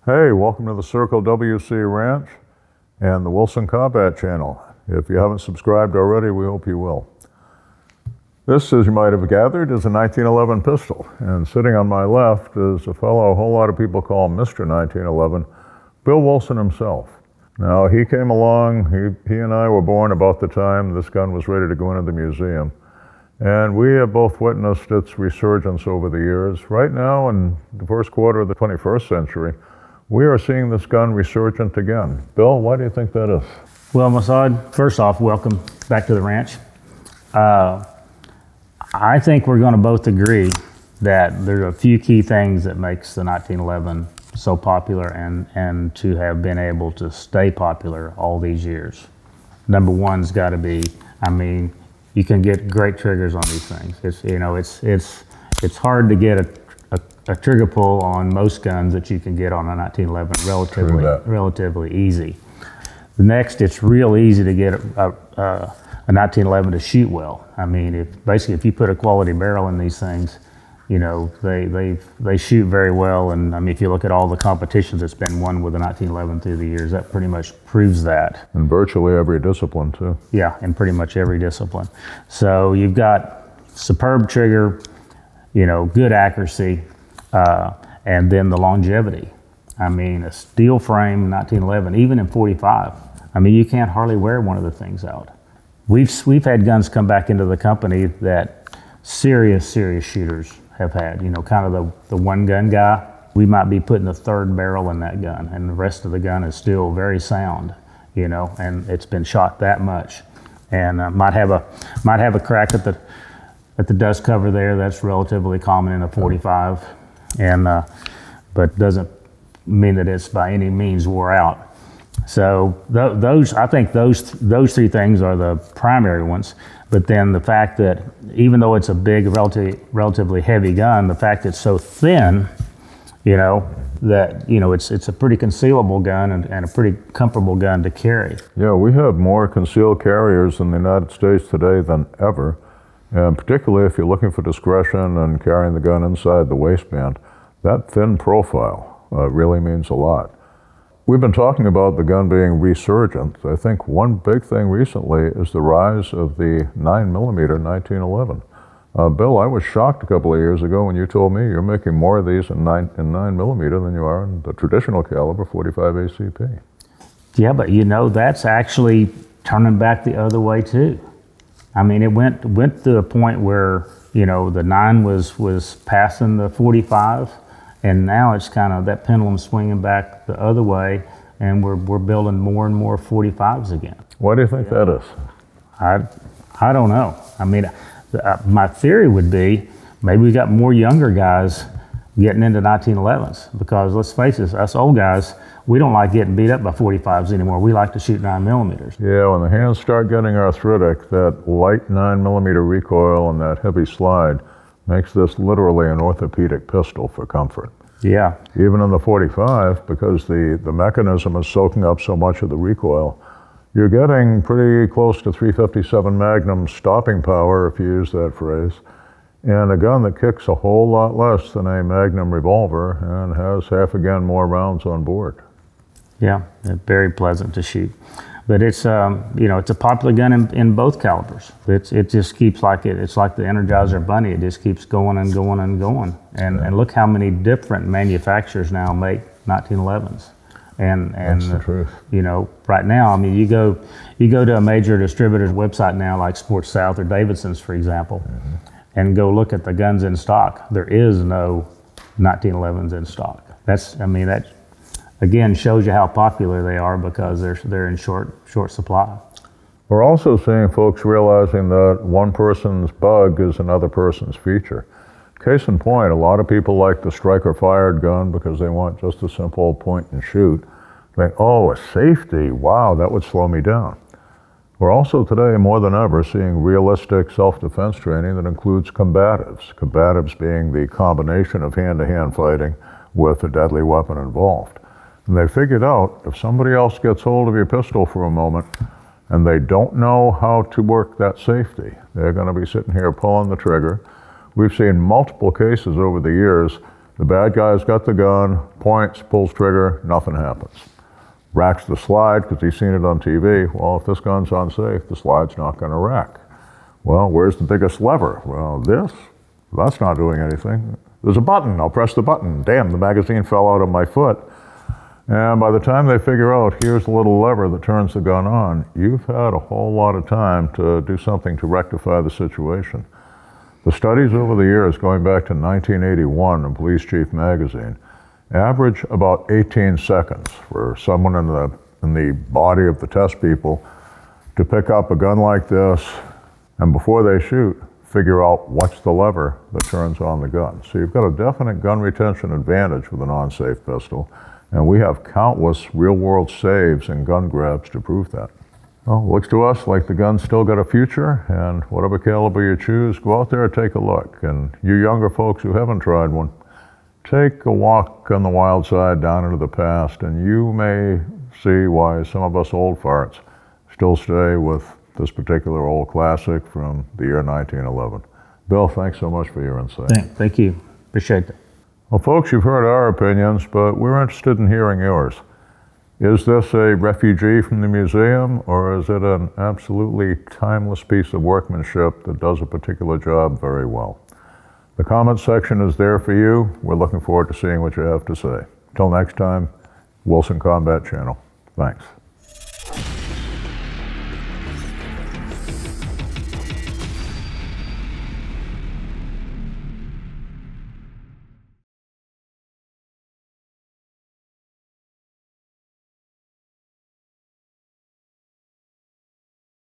Hey, welcome to the Circle WC Ranch and the Wilson Combat Channel. If you haven't subscribed already, we hope you will. This, as you might have gathered, is a 1911 pistol, and sitting on my left is a fellow a whole lot of people call Mr. 1911, Bill Wilson himself. Now, he came along, he and I were born about the time this gun was ready to go into the museum, and we have both witnessed its resurgence over the years. Right now, in the first quarter of the 21st century, we are seeing this gun resurgent again. Bill, why do you think that is? Well, Massad, first off, welcome back to the ranch. I think we're going to both agree that there are a few key things that makes the 1911 so popular and to have been able to stay popular all these years. Number one's got to be, I mean, you can get great triggers on these things. It's hard to get a trigger pull on most guns that you can get on a 1911 relatively easy. The next, it's real easy to get a 1911 to shoot well. I mean, if you put a quality barrel in these things, you know, they shoot very well. And I mean, if you look at all the competitions that's been won with the 1911 through the years, that pretty much proves that. In virtually every discipline too. Yeah, in pretty much every discipline. So you've got superb trigger, you know, good accuracy, and then the longevity. I mean, a steel frame 1911, even in 45, I mean, you can't hardly wear one of the things out. We've had guns come back into the company that serious shooters have had. You know, kind of the one gun guy. We might be putting the third barrel in that gun, and the rest of the gun is still very sound. You know, and it's been shot that much, and might have a crack at the dust cover there. That's relatively common in a 45, and but doesn't mean that it's by any means wore out. So I think those three things are the primary ones. But then the fact that even though it's a big, relatively heavy gun, the fact that it's so thin, you know, that, you know, it's a pretty concealable gun and a pretty comfortable gun to carry. Yeah, we have more concealed carriers in the United States today than ever, and particularly if you're looking for discretion and carrying the gun inside the waistband, that thin profile really means a lot. We've been talking about the gun being resurgent. I think one big thing recently is the rise of the 9mm 1911. Bill, I was shocked a couple of years ago when you told me you're making more of these in 9mm than you are in the traditional caliber 45 ACP. Yeah, but you know, that's actually turning back the other way too. I mean, it went to a point where, you know, the 9 was passing the 45. And now it's kind of that pendulum swinging back the other way, and we're building more and more 45s again. Why do you think that is? I don't know. I mean, my theory would be maybe we got more younger guys getting into 1911s, because let's face it, us old guys, we don't like getting beat up by 45s anymore. We like to shoot 9mm. Yeah, when the hands start getting arthritic, that light 9mm recoil and that heavy slide makes this literally an orthopedic pistol for comfort. Yeah. Even in the 45, because the mechanism is soaking up so much of the recoil, you're getting pretty close to 357 Magnum stopping power, if you use that phrase, and a gun that kicks a whole lot less than a Magnum revolver and has half again more rounds on board. Yeah, very pleasant to shoot. But it's, you know, it's a popular gun in both calibers. It just keeps it's like the Energizer Bunny. It just keeps going and going and going. And look how many different manufacturers now make 1911s. And that's the truth. You know, right now, I mean, you go to a major distributor's website now, like Sports South or Davidson's, for example, and go look at the guns in stock. There is no 1911s in stock. I mean, that again shows you how popular they are, because they're in short supply. We're also seeing folks realizing that one person's bug is another person's feature. Case in point, a lot of people like the striker fired gun because they want just a simple point and shoot. Think, oh, a safety, wow, that would slow me down. We're also today, more than ever, seeing realistic self-defense training that includes combatives. Combatives being the combination of hand-to-hand fighting with a deadly weapon involved. And they figured out if somebody else gets hold of your pistol for a moment and they don't know how to work that safety, they're going to be sitting here pulling the trigger. We've seen multiple cases over the years, The bad guy's got the gun, points, pulls trigger, nothing happens. Racks the slide because he's seen it on TV. Well, if this gun's unsafe, the slide's not going to rack. Well, where's the biggest lever? Well, that's not doing anything. There's a button, I'll press the button. Damn, the magazine fell out of my foot. And by the time they figure out, here's the little lever that turns the gun on, you've had a whole lot of time to do something to rectify the situation. The studies over the years, going back to 1981 in Police Chief magazine, average about 18 seconds for someone in the body of the test people to pick up a gun like this, and before they shoot, figure out what's the lever that turns on the gun. So you've got a definite gun retention advantage with a non-safe pistol, and we have countless real-world saves and gun grabs to prove that. Well, it looks to us like the gun's still got a future, and whatever caliber you choose, go out there and take a look. And you younger folks who haven't tried one, take a walk on the wild side down into the past, and you may see why some of us old farts still stay with this particular old classic from the year 1911. Bill, thanks so much for your insight. Thank you. Appreciate that. Well, folks, you've heard our opinions, but we're interested in hearing yours. Is this a refugee from the museum, or is it an absolutely timeless piece of workmanship that does a particular job very well? The comment section is there for you. We're looking forward to seeing what you have to say. Till next time, Wilson Combat Channel. Thanks.